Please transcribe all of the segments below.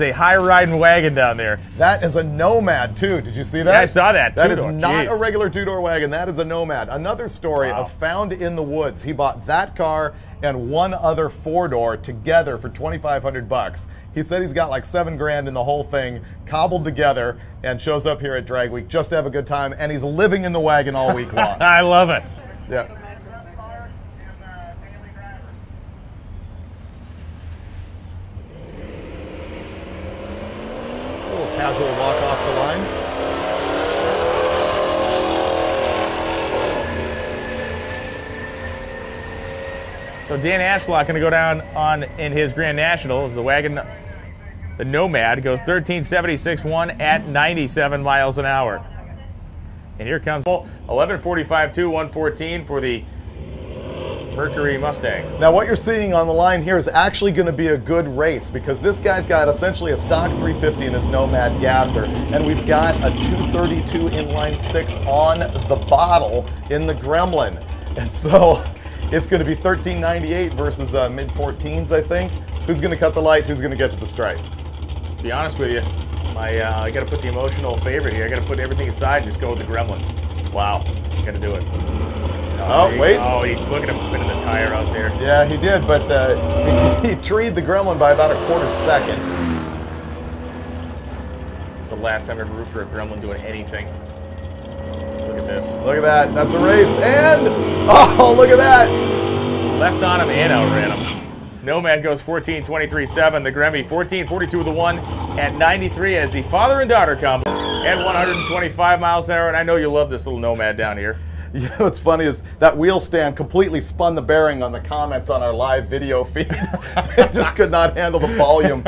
a high-riding wagon down there. That is a Nomad, too. Did you see that? Yeah, I saw that. That is not a regular two-door wagon. That is a Nomad. Another story of found in the woods. He bought that car and one other four-door together for $2,500. He said he's got like $7 grand in the whole thing, cobbled together, and shows up here at Drag Week just to have a good time, and he's living in the wagon all week long. I love it. Yeah. Casual walk off the line. So Dan Ashlock going to go down on in his Grand National as the wagon, the Nomad, goes 13.76.1 at 97 miles an hour. And here comes 11.45.2, 114 for the Mercury Mustang. Now what you're seeing on the line here is actually going to be a good race because this guy's got essentially a stock 350 in his Nomad gasser, and we've got a 232 inline 6 on the bottle in the Gremlin. And so it's going to be 13.98 versus mid-14s, I think. Who's going to cut the light? Who's going to get to the stripe? To be honest with you, I got to put the emotional favorite here. I got to put everything aside and just go with the Gremlin. Wow, got to do it. Oh, wait. Oh, look at him spinning the tire out there. Yeah, he did, but he treed the Gremlin by about a quarter second. It's the last time I ever root for a Gremlin doing anything. Look at this. Look at that. That's a race. And, oh, look at that. Left on him and outran him. Nomad goes 14.23.7. The Gremmy 14.42 with the 1 at 93 as the father and daughter combo at 125 miles an hour. And I know you love this little Nomad down here. You know what's funny is that wheel stand completely spun the bearing on the comments on our live video feed. It just could not handle the volume.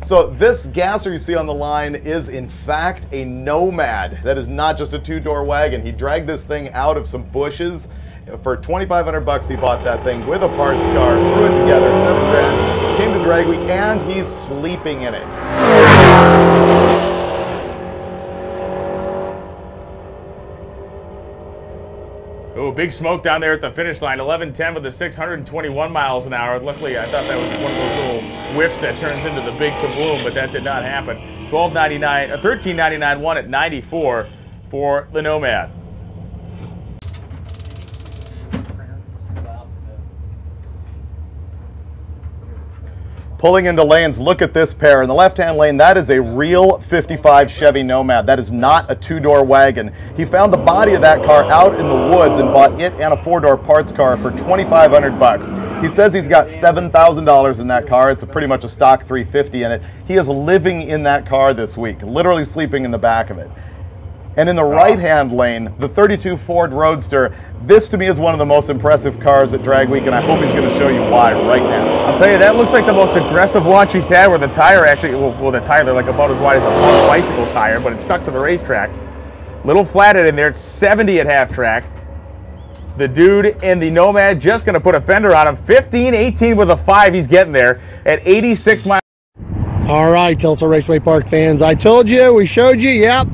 So this gasser you see on the line is in fact a Nomad. That is not just a two-door wagon. He dragged this thing out of some bushes. For $2,500 he bought that thing with a parts car, threw it together, $7 grand, came to Drag Week, and he's sleeping in it. Oh, big smoke down there at the finish line. 11.10 with the 621 miles an hour. Luckily, I thought that was one of those little whiffs that turns into the big kabloom, but that did not happen. 13.99 1 at 94 for the Nomad. Pulling into lanes, look at this pair. In the left-hand lane, that is a real 55 Chevy Nomad. That is not a two-door wagon. He found the body of that car out in the woods and bought it and a four-door parts car for $2,500. He says he's got $7,000 in that car. It's pretty much a stock 350 in it. He is living in that car this week, literally sleeping in the back of it. And in the right-hand lane, the 32 Ford Roadster. This to me is one of the most impressive cars at Drag Week, and I hope he's going to show you why right now. I'll tell you, that looks like the most aggressive launch he's had, where the tire actually, well the tire, they're like about as wide as a bicycle tire, but it's stuck to the racetrack. Little flatted in there, it's 70 at half track. The dude in the Nomad just going to put a fender on him. 15.18 with a 5, he's getting there at 86 miles. All right, Tulsa Raceway Park fans, I told you, we showed you, yep.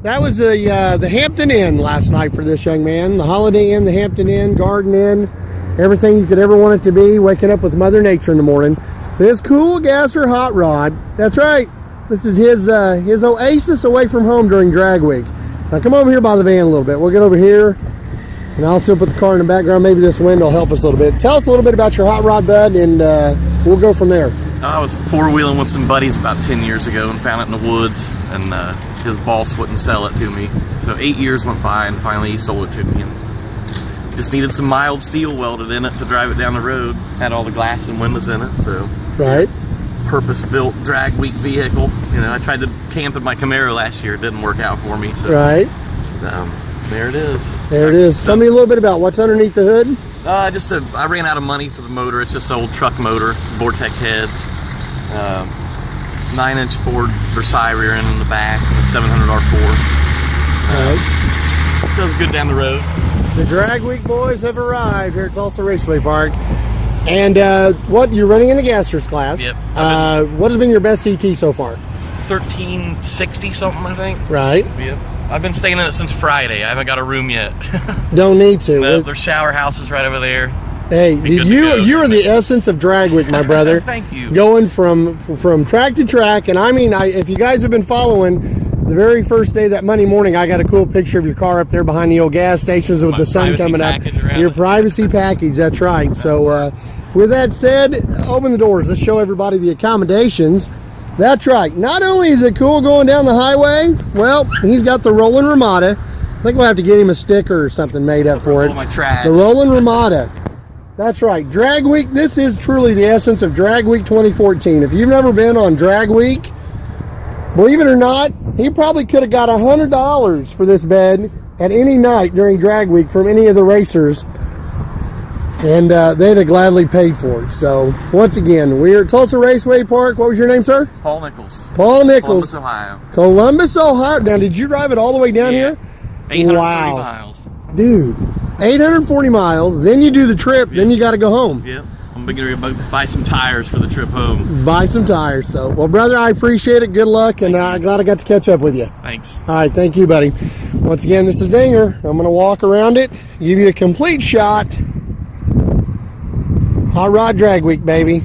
That was the Hampton Inn last night for this young man. The Holiday Inn, the Hampton Inn, Garden Inn, everything you could ever want it to be, waking up with Mother Nature in the morning. This cool gasser hot rod, that's right. This is his oasis away from home during Drag Week. Now come over here by the van a little bit. We'll get over here, and I'll still put the car in the background. Maybe this wind will help us a little bit. Tell us a little bit about your hot rod, bud, and we'll go from there. I was four-wheeling with some buddies about 10 years ago and found it in the woods, and his boss wouldn't sell it to me. So 8 years went by, and finally he sold it to me. And just needed some mild steel welded in it to drive it down the road. Had all the glass and windows in it, so right. Purpose-built Drag Week vehicle. You know, I tried to camp in my Camaro last year. It didn't work out for me. So, right. There it is. There it is. Tell me a little bit about what's underneath the hood. I ran out of money for the motor. It's just an old truck motor, Vortec heads, 9-inch Ford Versailles rear end in the back, a 700 R4. Right. Does good down the road. The Drag Week boys have arrived here at Tulsa Raceway Park. And what, you're running in the gassers class. Yep. What has been your best ET so far? 1360 something, I think. Right. Yep. I've been staying in it since Friday. I haven't got a room yet. Don't need to. No, there's shower houses right over there. Hey, you are the essence of drag week, my brother. Thank you. Going from track to track, and I mean, if you guys have been following, the very first day that Monday morning, I got a cool picture of your car up there behind the old gas stations with the sun coming up. Your privacy package, that's right. So, with that said, open the doors. Let's show everybody the accommodations. That's right. Not only is it cool going down the highway, well, he's got the rolling ramada. I think we'll have to get him a sticker or something made up for it. The rolling ramada. That's right. Drag Week. This is truly the essence of Drag Week 2014. If you've never been on Drag Week, believe it or not, he probably could have got $100 for this bed at any night during Drag Week from any of the racers, and they'd have gladly paid for it. So, once again, we're at Tulsa Raceway Park. What was your name, sir? Paul Nichols. Paul Nichols. Columbus, Ohio. Columbus, Ohio. Now, did you drive it all the way down here? 840 wow. miles. Dude, 840 miles, then you do the trip, then you got to go home. Yep. I'm going to buy some tires for the trip home. Buy some tires. So, well, brother, I appreciate it. Good luck, and I'm glad I got to catch up with you. Thanks. All right, thank you, buddy. Once again, this is Dinger. I'm going to walk around it, give you a complete shot. Hot Rod Drag Week, baby.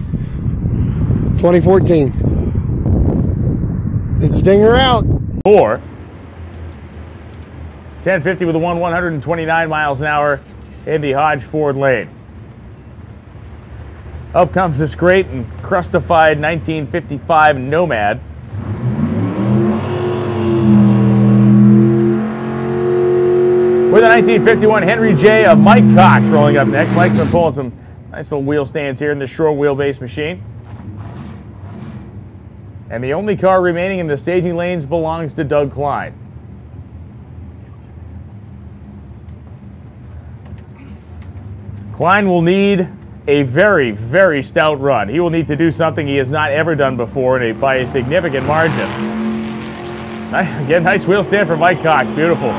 2014. This is Dinger out. 1050 with a 129 miles an hour in the Hodge Ford lane. Up comes this great and crustified 1955 Nomad. With a 1951 Henry J of Mike Cox rolling up next. Mike's been pulling some nice little wheel stands here in this short wheelbase machine. And the only car remaining in the staging lanes belongs to Doug Klein. Klein will need a very, very stout run. He will need to do something he has not ever done before by a significant margin. Again, nice wheel stand for Mike Cox. Beautiful.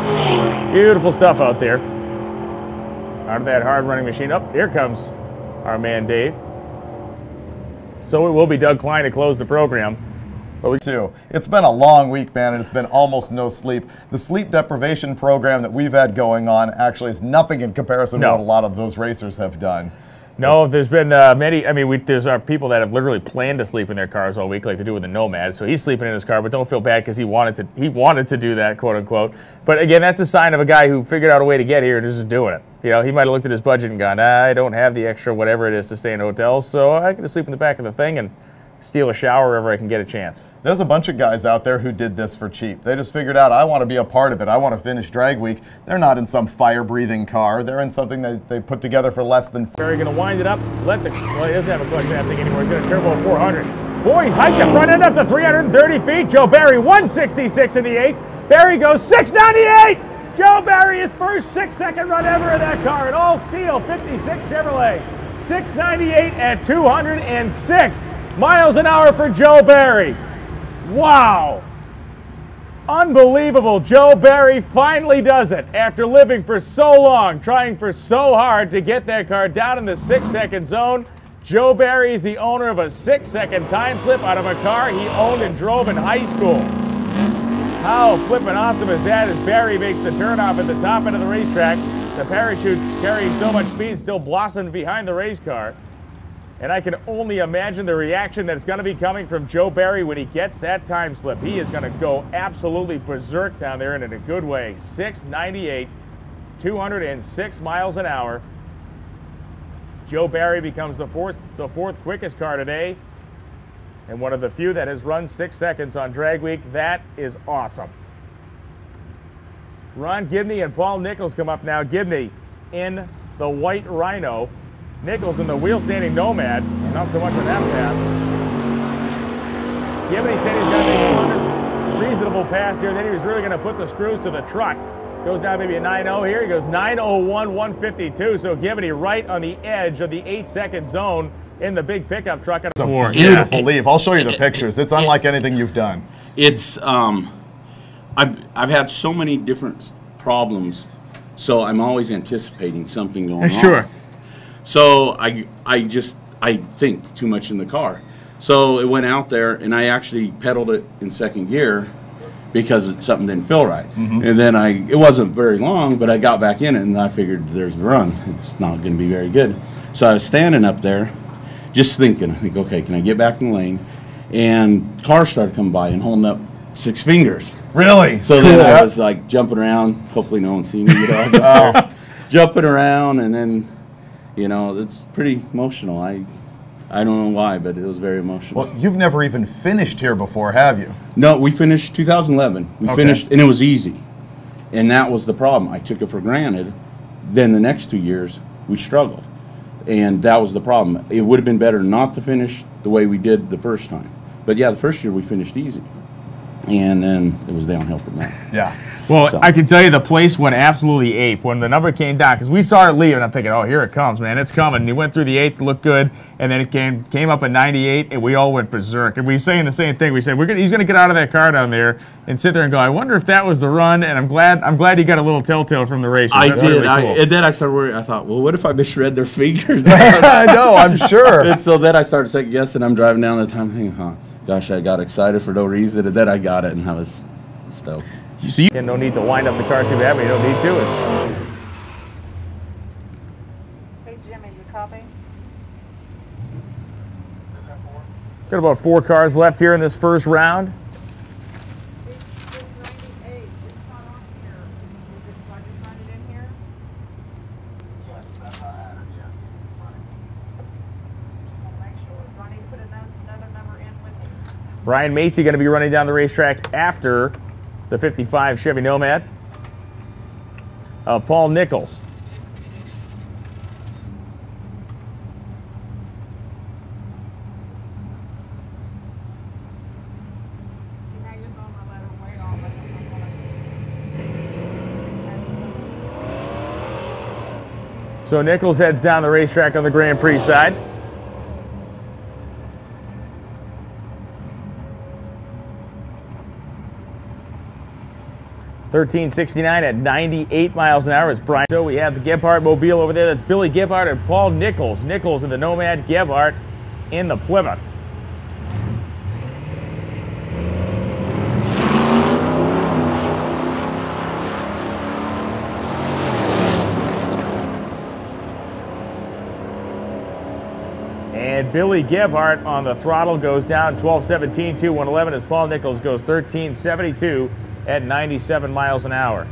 Beautiful stuff out there. Out of that hard running machine. Up, here comes our man Dave. So it will be Doug Klein to close the program. It's been a long week, man, and it's been almost no sleep. The sleep deprivation program that we've had going on actually is nothing in comparison to what a lot of those racers have done. No, there's been many. I mean, there's people that have literally planned to sleep in their cars all week, like they do with the Nomad. So he's sleeping in his car, but don't feel bad because he wanted to do that, quote unquote. But again, that's a sign of a guy who figured out a way to get here and just doing it. You know, he might have looked at his budget and gone, I don't have the extra whatever it is to stay in hotels, so I can just sleep in the back of the thing and steal a shower wherever I can get a chance. There's a bunch of guys out there who did this for cheap. They just figured out, I want to be a part of it. I want to finish Drag Week. They're not in some fire-breathing car. They're in something that they put together for less than... Barry going to wind it up. Well, he doesn't have a clutch in that thing anymore. He's going to turbo 400. Boy, he's hiked the front end up to 330 feet. Joe Barry, 166 in the 8th. Barry goes 698. Joe Barry, his first 6-second run ever in that car. An all-steel 56 Chevrolet. 698 at 206 miles an hour for Joe Barry. Wow. Unbelievable. Joe Barry finally does it after living for so long, trying for so hard to get that car down in the 6-second zone. Joe Barry is the owner of a 6-second time slip out of a car he owned and drove in high school. How flippin' awesome is that as Barry makes the turnoff at the top end of the racetrack. The parachutes carrying so much speed still blossomed behind the race car. And I can only imagine the reaction that's going to be coming from Joe Barry when he gets that time slip. He is going to go absolutely berserk down there and in a good way. 698, 206 miles an hour. Joe Barry becomes the fourth quickest car today and one of the few that has run 6 seconds on Drag Week. That is awesome. Ron Gibney and Paul Nichols come up now. Gibney in the white Rhino. Nichols in the wheel-standing Nomad, not so much on that pass. Gibney said he's going to make a reasonable pass here, then he was really going to put the screws to the truck. Goes down maybe a 9.0 here, he goes 9.01, 152, so Gibney right on the edge of the 8-second zone in the big pickup truck. It's a beautiful leaf. I'll show you the pictures. It's unlike anything you've done. It's, I've had so many different problems, so I'm always anticipating something going on. Sure. So I think too much in the car. So it went out there, and I actually pedaled it in second gear, because something didn't feel right. And then it wasn't very long, but I got back in it and I figured there's the run. It's not going to be very good. So I was standing up there just thinking, okay, can I get back in the lane? And cars started coming by and holding up 6 fingers. Really? So then I was like jumping around. Hopefully no one seen me get off. Jumping around, and then, you know, it's pretty emotional. I don't know why, but it was very emotional. Well, you've never even finished here before, have you? No, we finished 2011. We finished, and it was easy. And that was the problem. I took it for granted. Then the next 2 years, we struggled. And that was the problem. It would have been better not to finish the way we did the first time. But yeah, the first year we finished easy. And then it was downhill from there. Yeah. Well, So. I can tell you the place went absolutely ape when the number came down, because we saw it leaving. I'm thinking, oh, here it comes, man. It's coming. And he went through the 8th, looked good, and then it came up at 98, and we all went berserk. And we were saying the same thing. We said, he's going to get out of that car down there and sit there and go, I wonder if that was the run, and I'm glad he got a little telltale from the race. I That's did. really cool. And then I started worrying. I thought, well, what if I misread their fingers? I know, I'm sure. And so then I started second guessing. I'm driving down the time thinking, gosh, I got excited for no reason. And then I got it, and I was stoked. So you no need to wind up the car too bad, but you don't need to. Hey, Jimmy, you copy? Got about 4 cars left here in this first round. It's 98. It's not on here. Is it, do I just run it in here? Yes, that's how I had it, yeah. Just want to make sure. Ronnie, put another number in with me. Brian Macy going to be running down the racetrack after the 55 Chevy Nomad. Paul Nichols. See, now you're throwing my letter way off. I don't So Nichols heads down the racetrack on the Grand Prix side. $13.69 at 98 miles an hour is Brian. So we have the Gebhardt Mobile over there. That's Billy Gebhardt and Paul Nichols. Nichols in the Nomad, Gebhardt in the Plymouth. And Billy Gebhardt on the throttle goes down 12.17 to 111 as Paul Nichols goes 13.72 at 97 miles an hour.